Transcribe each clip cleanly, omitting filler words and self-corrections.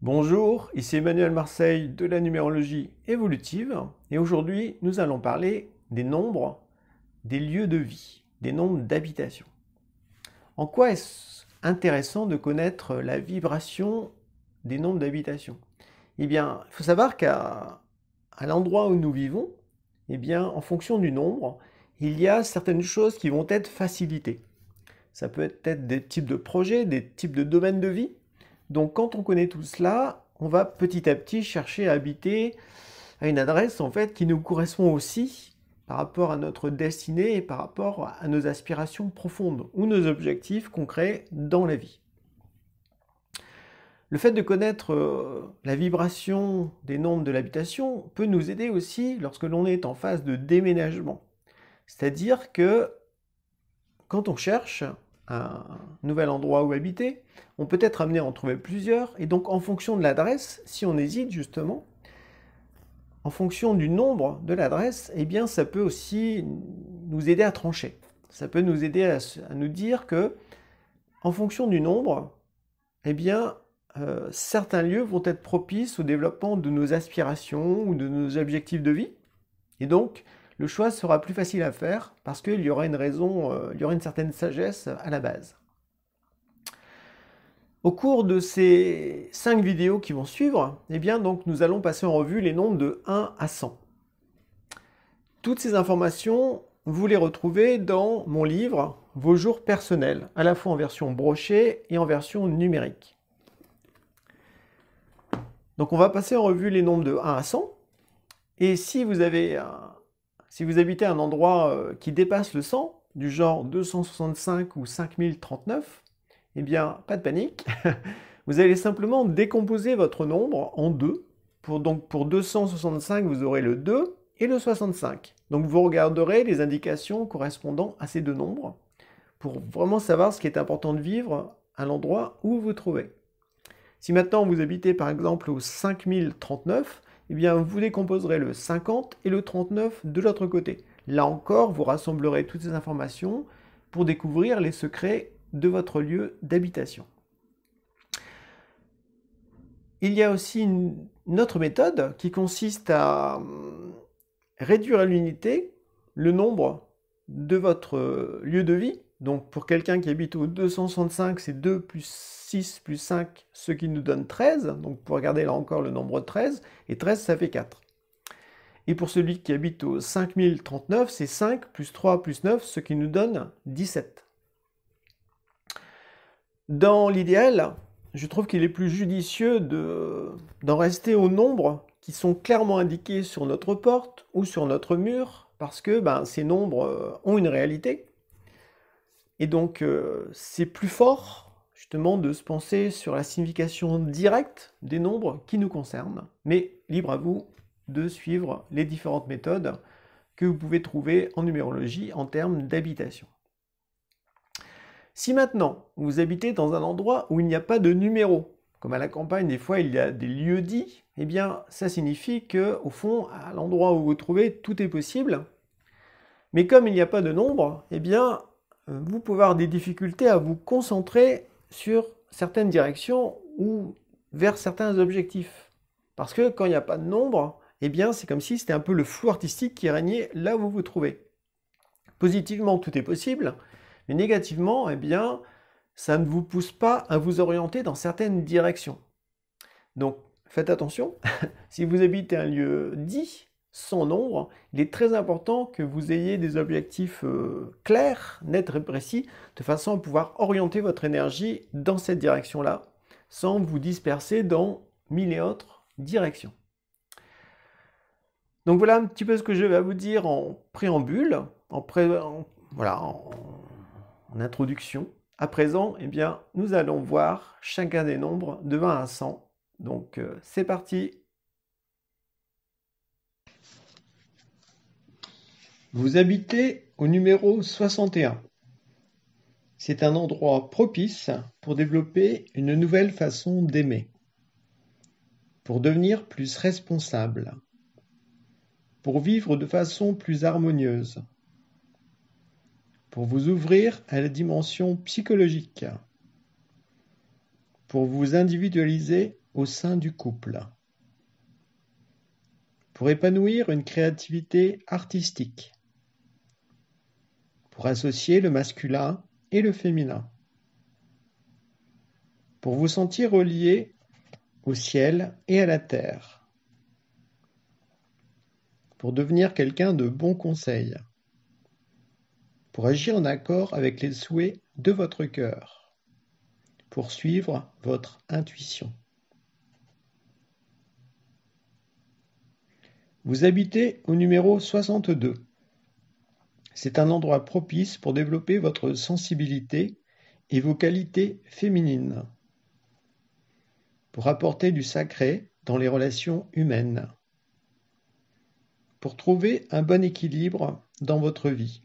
Bonjour, ici Emmanuel Marseille de la numérologie évolutive et aujourd'hui nous allons parler des nombres, des lieux de vie, des nombres d'habitation. En quoi est-ce intéressant de connaître la vibration des nombres d'habitation? Eh bien, il faut savoir qu'à l'endroit où nous vivons, eh bien, en fonction du nombre, il y a certaines choses qui vont être facilitées. Ça peut être des types de projets, des types de domaines de vie. Donc quand on connaît tout cela, on va petit à petit chercher à habiter à une adresse en fait qui nous correspond aussi par rapport à notre destinée et par rapport à nos aspirations profondes ou nos objectifs concrets dans la vie. Le fait de connaître la vibration des nombres de l'habitation peut nous aider aussi lorsque l'on est en phase de déménagement. C'est-à-dire que quand on cherche un nouvel endroit où habiter, on peut être amené à en trouver plusieurs, et donc en fonction de l'adresse, si on hésite justement, en fonction du nombre de l'adresse, eh bien ça peut aussi nous aider à trancher. Ça peut nous aider à nous dire que, en fonction du nombre, eh bien certains lieux vont être propices au développement de nos aspirations ou de nos objectifs de vie, et donc le choix sera plus facile à faire parce qu'il y aura une raison, il y aura une certaine sagesse à la base. Au cours de ces 5 vidéos qui vont suivre, eh bien, donc, nous allons passer en revue les nombres de 1 à 100. Toutes ces informations, vous les retrouvez dans mon livre « Vos jours personnels », à la fois en version brochée et en version numérique. Donc on va passer en revue les nombres de 1 à 100. Et si vous habitez un endroit qui dépasse le 100, du genre 265 ou 5039, eh bien, pas de panique. Vous allez simplement décomposer votre nombre en deux. Donc pour 265, vous aurez le 2 et le 65. Donc vous regarderez les indications correspondant à ces deux nombres pour vraiment savoir ce qui est important de vivre à l'endroit où vous vous trouvez. Si maintenant vous habitez par exemple au 5039, eh bien vous décomposerez le 50 et le 39 de l'autre côté. Là encore, vous rassemblerez toutes ces informations pour découvrir les secrets de votre lieu d'habitation. Il y a aussi une autre méthode qui consiste à réduire à l'unité le nombre de votre lieu de vie. Donc pour quelqu'un qui habite au 265, c'est 2 plus 6 plus 5, ce qui nous donne 13. Donc pour regarder là encore le nombre 13, et 13 ça fait 4. Et pour celui qui habite au 5039, c'est 5 plus 3 plus 9, ce qui nous donne 17. Dans l'idéal, je trouve qu'il est plus judicieux d'en rester aux nombres qui sont clairement indiqués sur notre porte ou sur notre mur, parce que ces nombres ont une réalité. Et donc, c'est plus fort, justement, de se penser sur la signification directe des nombres qui nous concernent. Mais libre à vous de suivre les différentes méthodes que vous pouvez trouver en numérologie en termes d'habitation. Si maintenant, vous habitez dans un endroit où il n'y a pas de numéro, comme à la campagne, des fois, il y a des lieux dits, eh bien, ça signifie que, au fond, à l'endroit où vous vous trouvez, tout est possible. Mais comme il n'y a pas de nombre, eh bien, vous pouvez avoir des difficultés à vous concentrer sur certaines directions ou vers certains objectifs. Parce que quand il n'y a pas de nombre, eh bien, c'est comme si c'était un peu le flou artistique qui régnait là où vous vous trouvez. Positivement, tout est possible, mais négativement, eh bien, ça ne vous pousse pas à vous orienter dans certaines directions. Donc, faites attention, si vous habitez un lieu dit, sans nombre, il est très important que vous ayez des objectifs clairs, nets et précis, de façon à pouvoir orienter votre énergie dans cette direction-là, sans vous disperser dans 1000 et autres directions. Donc voilà un petit peu ce que je vais vous dire en préambule, en introduction. À présent, eh bien, nous allons voir chacun des nombres de 1 à 100. Donc c'est parti. Vous habitez au numéro 61. C'est un endroit propice pour développer une nouvelle façon d'aimer, pour devenir plus responsable, pour vivre de façon plus harmonieuse, pour vous ouvrir à la dimension psychologique, pour vous individualiser au sein du couple. Pour épanouir une créativité artistique. Pour associer le masculin et le féminin. Pour vous sentir relié au ciel et à la terre. Pour devenir quelqu'un de bon conseil. Pour agir en accord avec les souhaits de votre cœur. Pour suivre votre intuition. Vous habitez au numéro 62. C'est un endroit propice pour développer votre sensibilité et vos qualités féminines. Pour apporter du sacré dans les relations humaines. Pour trouver un bon équilibre dans votre vie.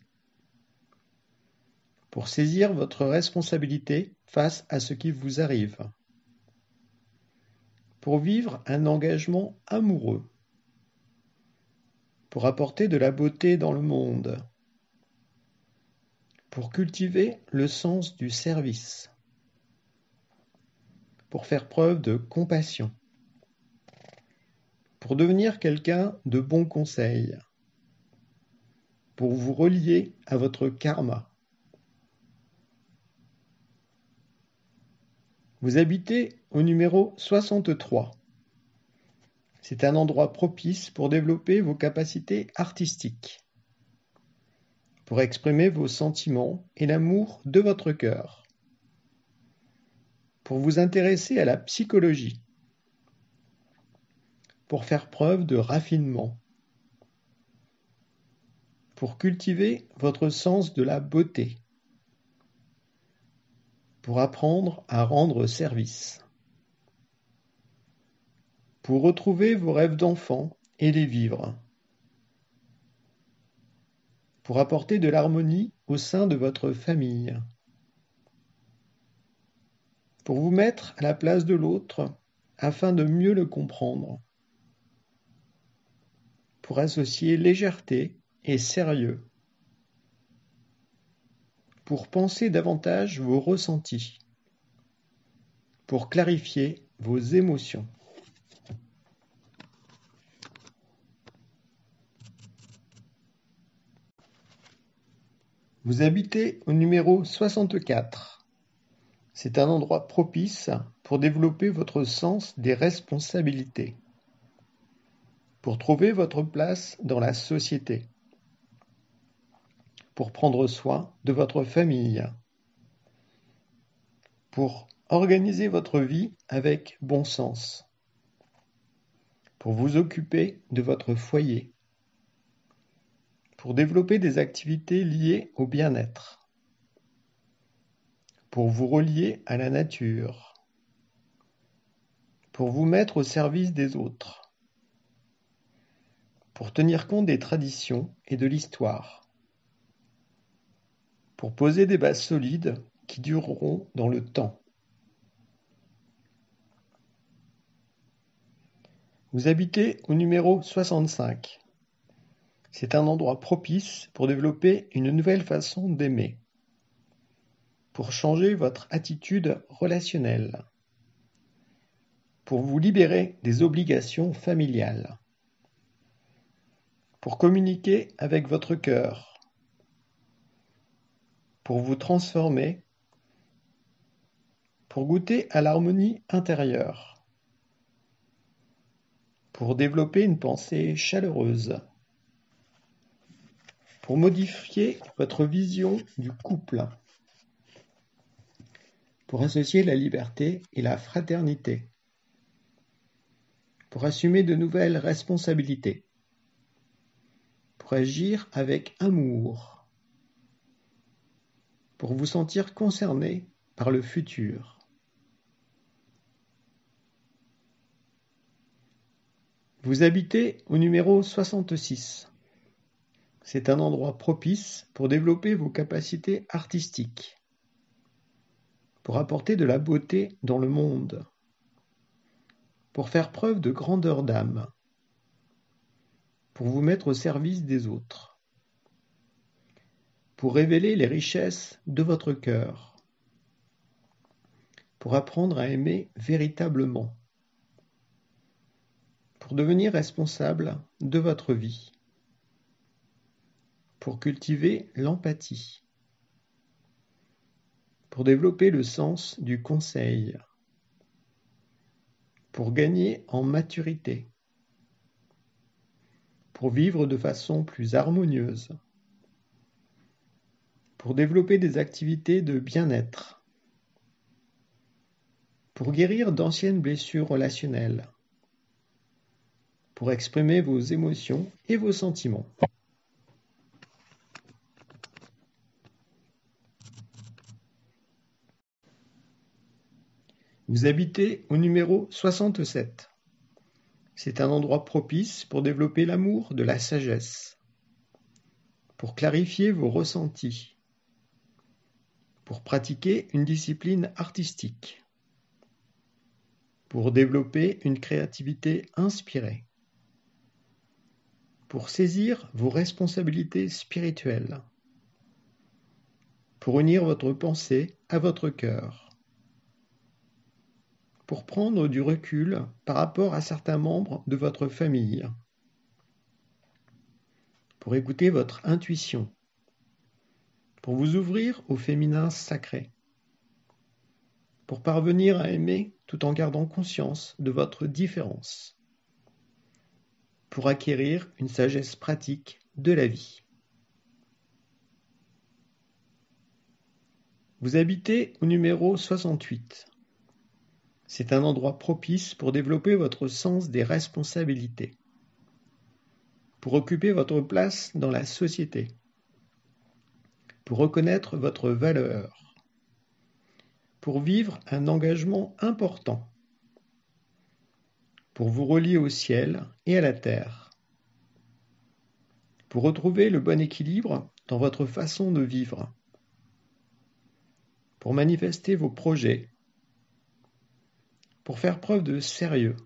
Pour saisir votre responsabilité face à ce qui vous arrive. Pour vivre un engagement amoureux. Pour apporter de la beauté dans le monde. Pour cultiver le sens du service. Pour faire preuve de compassion. Pour devenir quelqu'un de bon conseil. Pour vous relier à votre karma. Vous habitez au numéro 63. C'est un endroit propice pour développer vos capacités artistiques, pour exprimer vos sentiments et l'amour de votre cœur, pour vous intéresser à la psychologie, pour faire preuve de raffinement, pour cultiver votre sens de la beauté, pour apprendre à rendre service, pour retrouver vos rêves d'enfant et les vivre, pour apporter de l'harmonie au sein de votre famille, pour vous mettre à la place de l'autre afin de mieux le comprendre, pour associer légèreté et sérieux, pour penser davantage vos ressentis, pour clarifier vos émotions. Vous habitez au numéro 64. C'est un endroit propice pour développer votre sens des responsabilités, pour trouver votre place dans la société, pour prendre soin de votre famille, pour organiser votre vie avec bon sens, pour vous occuper de votre foyer, pour développer des activités liées au bien-être, pour vous relier à la nature, pour vous mettre au service des autres, pour tenir compte des traditions et de l'histoire, pour poser des bases solides qui dureront dans le temps. Vous habitez au numéro 65. C'est un endroit propice pour développer une nouvelle façon d'aimer, pour changer votre attitude relationnelle, pour vous libérer des obligations familiales, pour communiquer avec votre cœur, pour vous transformer, pour goûter à l'harmonie intérieure, pour développer une pensée chaleureuse, pour modifier votre vision du couple, pour associer la liberté et la fraternité, pour assumer de nouvelles responsabilités, pour agir avec amour, pour vous sentir concerné par le futur. Vous habitez au numéro 66. C'est un endroit propice pour développer vos capacités artistiques, pour apporter de la beauté dans le monde, pour faire preuve de grandeur d'âme, pour vous mettre au service des autres, pour révéler les richesses de votre cœur, pour apprendre à aimer véritablement, pour devenir responsable de votre vie, pour cultiver l'empathie, pour développer le sens du conseil, pour gagner en maturité, pour vivre de façon plus harmonieuse, pour développer des activités de bien-être, pour guérir d'anciennes blessures relationnelles, pour exprimer vos émotions et vos sentiments. Vous habitez au numéro 67. C'est un endroit propice pour développer l'amour de la sagesse, pour clarifier vos ressentis, pour pratiquer une discipline artistique, pour développer une créativité inspirée, pour saisir vos responsabilités spirituelles, pour unir votre pensée à votre cœur, pour prendre du recul par rapport à certains membres de votre famille, pour écouter votre intuition, pour vous ouvrir au féminin sacré, pour parvenir à aimer tout en gardant conscience de votre différence, pour acquérir une sagesse pratique de la vie. Vous habitez au numéro 68. C'est un endroit propice pour développer votre sens des responsabilités, pour occuper votre place dans la société, pour reconnaître votre valeur, pour vivre un engagement important, pour vous relier au ciel et à la terre, pour retrouver le bon équilibre dans votre façon de vivre, pour manifester vos projets, pour faire preuve de sérieux,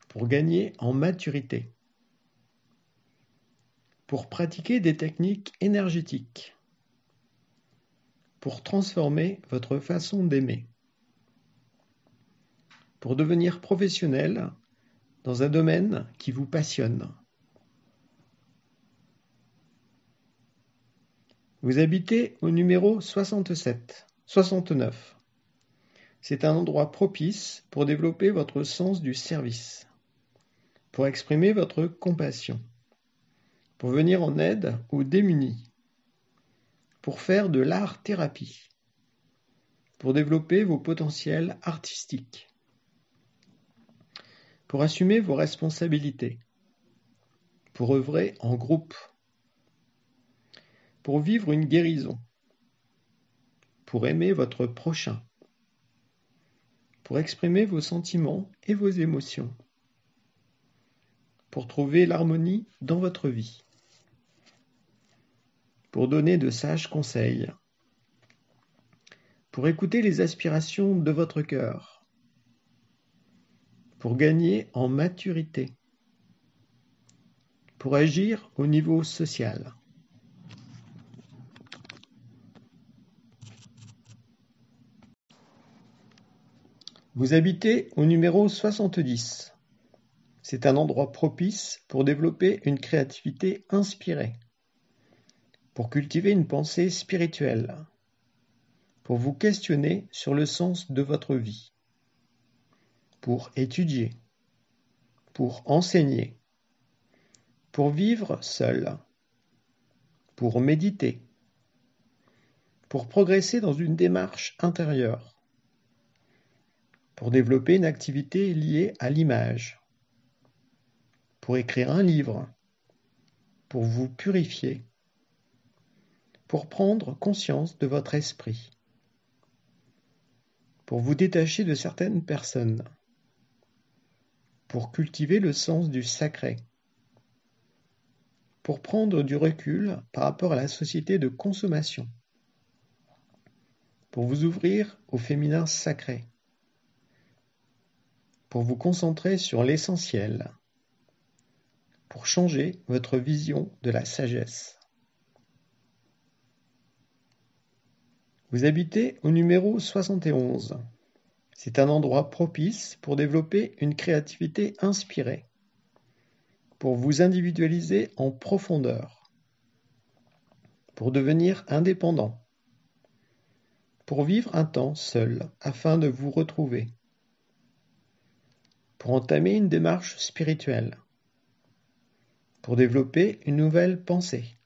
pour gagner en maturité, pour pratiquer des techniques énergétiques, pour transformer votre façon d'aimer, pour devenir professionnel dans un domaine qui vous passionne. Vous habitez au numéro 69. C'est un endroit propice pour développer votre sens du service, pour exprimer votre compassion, pour venir en aide aux démunis, pour faire de l'art-thérapie, pour développer vos potentiels artistiques, pour assumer vos responsabilités, pour œuvrer en groupe, pour vivre une guérison, pour aimer votre prochain, pour exprimer vos sentiments et vos émotions, pour trouver l'harmonie dans votre vie, pour donner de sages conseils, pour écouter les aspirations de votre cœur, pour gagner en maturité, pour agir au niveau social. Vous habitez au numéro 70. C'est un endroit propice pour développer une créativité inspirée, pour cultiver une pensée spirituelle, pour vous questionner sur le sens de votre vie, pour étudier, pour enseigner, pour vivre seul, pour méditer, pour progresser dans une démarche intérieure, pour développer une activité liée à l'image, pour écrire un livre, pour vous purifier, pour prendre conscience de votre esprit, pour vous détacher de certaines personnes, pour cultiver le sens du sacré, pour prendre du recul par rapport à la société de consommation, pour vous ouvrir au féminin sacré, pour vous concentrer sur l'essentiel, pour changer votre vision de la sagesse. Vous habitez au numéro 71. C'est un endroit propice pour développer une créativité inspirée, pour vous individualiser en profondeur, pour devenir indépendant, pour vivre un temps seul afin de vous retrouver, pour entamer une démarche spirituelle, pour développer une nouvelle pensée,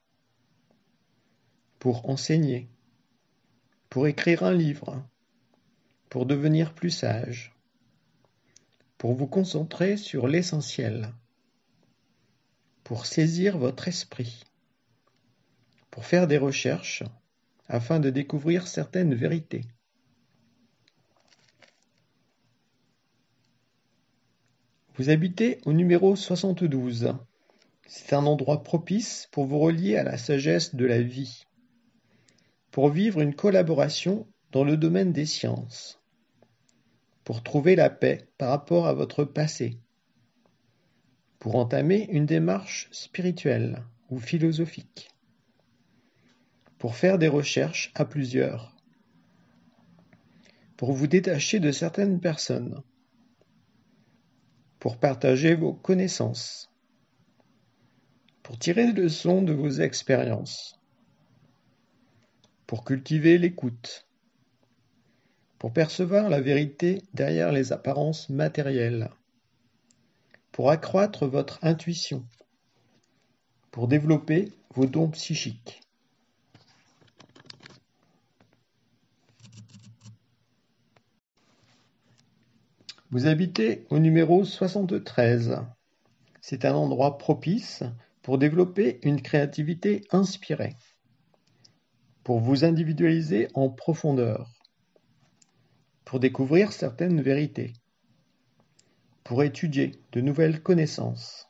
pour enseigner, pour écrire un livre, pour devenir plus sage, pour vous concentrer sur l'essentiel, pour saisir votre esprit, pour faire des recherches afin de découvrir certaines vérités. Vous habitez au numéro 72. C'est un endroit propice pour vous relier à la sagesse de la vie, pour vivre une collaboration dans le domaine des sciences, pour trouver la paix par rapport à votre passé, pour entamer une démarche spirituelle ou philosophique, pour faire des recherches à plusieurs, pour vous détacher de certaines personnes, pour partager vos connaissances, pour tirer des leçons de vos expériences, pour cultiver l'écoute, pour percevoir la vérité derrière les apparences matérielles, pour accroître votre intuition, pour développer vos dons psychiques. Vous habitez au numéro 73. C'est un endroit propice pour développer une créativité inspirée, pour vous individualiser en profondeur, pour découvrir certaines vérités, pour étudier de nouvelles connaissances,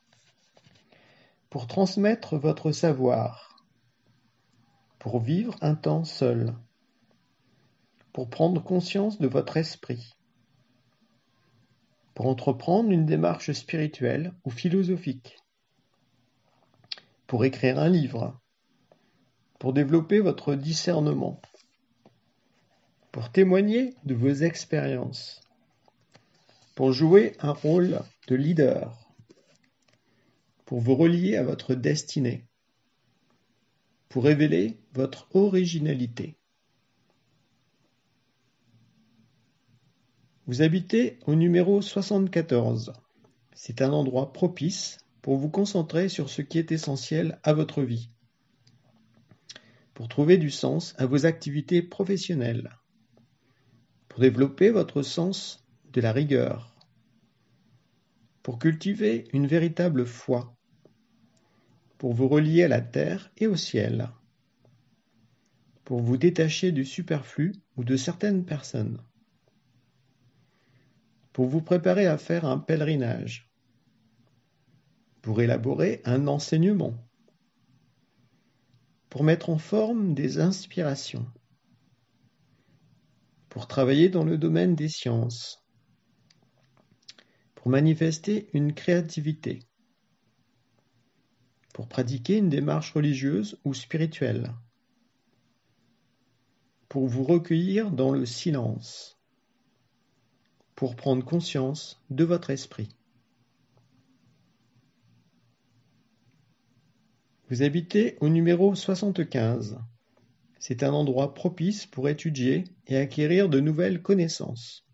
pour transmettre votre savoir, pour vivre un temps seul, pour prendre conscience de votre esprit, pour entreprendre une démarche spirituelle ou philosophique, pour écrire un livre, pour développer votre discernement, pour témoigner de vos expériences, pour jouer un rôle de leader, pour vous relier à votre destinée, pour révéler votre originalité. Vous habitez au numéro 74. C'est un endroit propice pour vous concentrer sur ce qui est essentiel à votre vie, pour trouver du sens à vos activités professionnelles, pour développer votre sens de la rigueur, pour cultiver une véritable foi, pour vous relier à la terre et au ciel, pour vous détacher du superflu ou de certaines personnes, pour vous préparer à faire un pèlerinage, pour élaborer un enseignement, pour mettre en forme des inspirations, pour travailler dans le domaine des sciences, pour manifester une créativité, pour pratiquer une démarche religieuse ou spirituelle, pour vous recueillir dans le silence, pour prendre conscience de votre esprit. Vous habitez au numéro 75. C'est un endroit propice pour étudier et acquérir de nouvelles connaissances,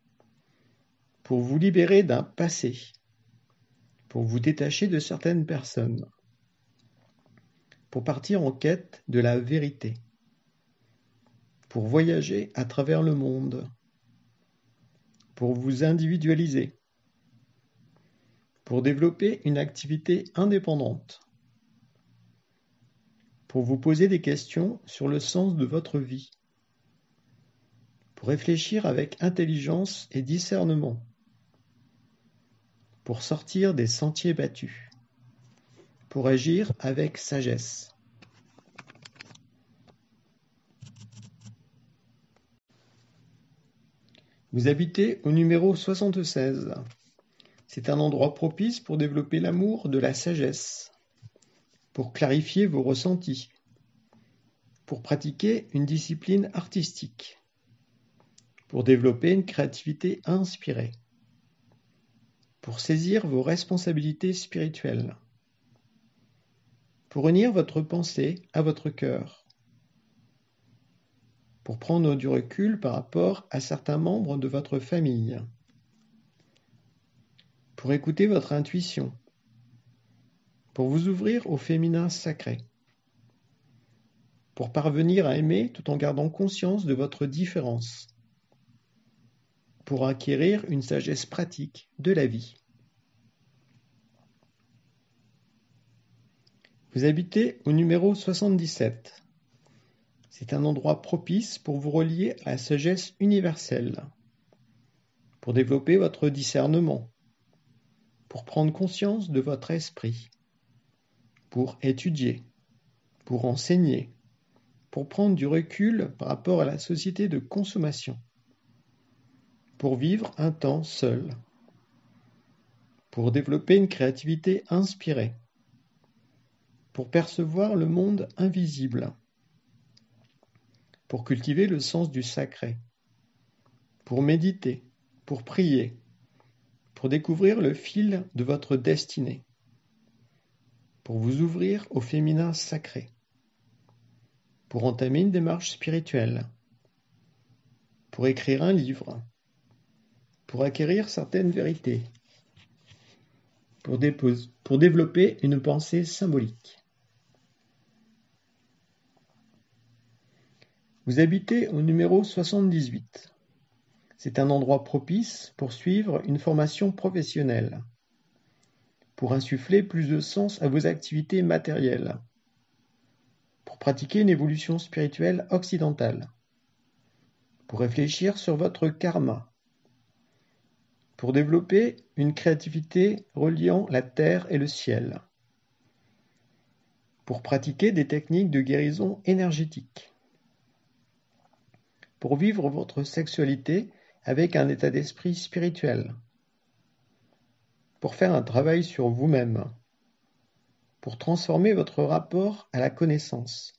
pour vous libérer d'un passé, pour vous détacher de certaines personnes, pour partir en quête de la vérité, pour voyager à travers le monde, pour vous individualiser, pour développer une activité indépendante, pour vous poser des questions sur le sens de votre vie, pour réfléchir avec intelligence et discernement, pour sortir des sentiers battus, pour agir avec sagesse. Vous habitez au numéro 76. C'est un endroit propice pour développer l'amour de la sagesse, pour clarifier vos ressentis, pour pratiquer une discipline artistique, pour développer une créativité inspirée, pour saisir vos responsabilités spirituelles, pour unir votre pensée à votre cœur, pour prendre du recul par rapport à certains membres de votre famille, pour écouter votre intuition, pour vous ouvrir au féminin sacré, pour parvenir à aimer tout en gardant conscience de votre différence, pour acquérir une sagesse pratique de la vie. Vous habitez au numéro 77. C'est un endroit propice pour vous relier à la sagesse universelle, pour développer votre discernement, pour prendre conscience de votre esprit, pour étudier, pour enseigner, pour prendre du recul par rapport à la société de consommation, pour vivre un temps seul, pour développer une créativité inspirée, pour percevoir le monde invisible, pour cultiver le sens du sacré, pour méditer, pour prier, pour découvrir le fil de votre destinée, pour vous ouvrir au féminin sacré, pour entamer une démarche spirituelle, pour écrire un livre, pour acquérir certaines vérités, pour développer une pensée symbolique. Vous habitez au numéro 78. C'est un endroit propice pour suivre une formation professionnelle, pour insuffler plus de sens à vos activités matérielles, pour pratiquer une évolution spirituelle occidentale, pour réfléchir sur votre karma, pour développer une créativité reliant la terre et le ciel, pour pratiquer des techniques de guérison énergétique, pour vivre votre sexualité avec un état d'esprit spirituel, pour faire un travail sur vous-même, pour transformer votre rapport à la connaissance,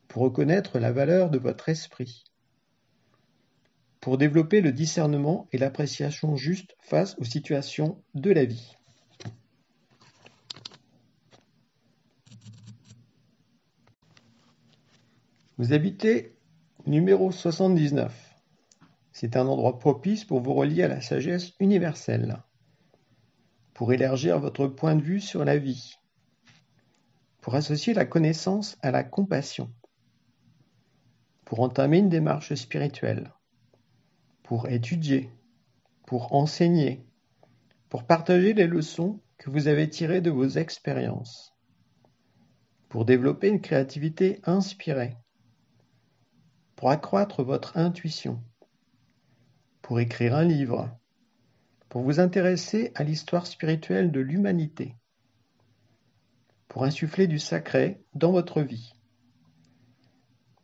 pour reconnaître la valeur de votre esprit, pour développer le discernement et l'appréciation juste face aux situations de la vie. Vous habitez numéro 79. C'est un endroit propice pour vous relier à la sagesse universelle, pour élargir votre point de vue sur la vie, pour associer la connaissance à la compassion, pour entamer une démarche spirituelle, pour étudier, pour enseigner, pour partager les leçons que vous avez tirées de vos expériences, pour développer une créativité inspirée, pour accroître votre intuition, pour écrire un livre, pour vous intéresser à l'histoire spirituelle de l'humanité, pour insuffler du sacré dans votre vie,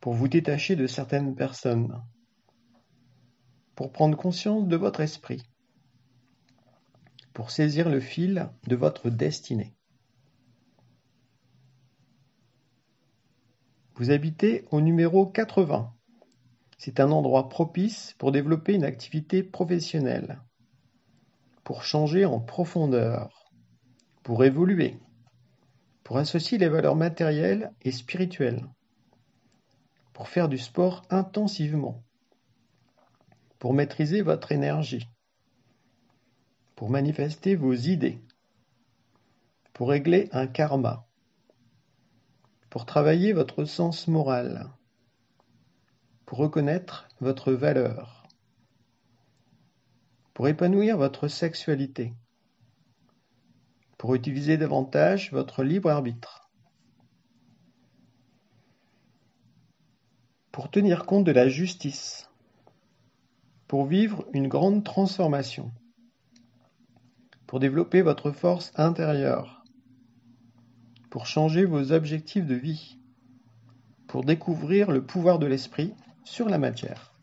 pour vous détacher de certaines personnes, pour prendre conscience de votre esprit, pour saisir le fil de votre destinée. Vous habitez au numéro 80. C'est un endroit propice pour développer une activité professionnelle, pour changer en profondeur, pour évoluer, pour associer les valeurs matérielles et spirituelles, pour faire du sport intensivement, pour maîtriser votre énergie, pour manifester vos idées, pour régler un karma, pour travailler votre sens moral, pour reconnaître votre valeur, pour épanouir votre sexualité, pour utiliser davantage votre libre arbitre, pour tenir compte de la justice, pour vivre une grande transformation, pour développer votre force intérieure, pour changer vos objectifs de vie, pour découvrir le pouvoir de l'esprit sur la matière.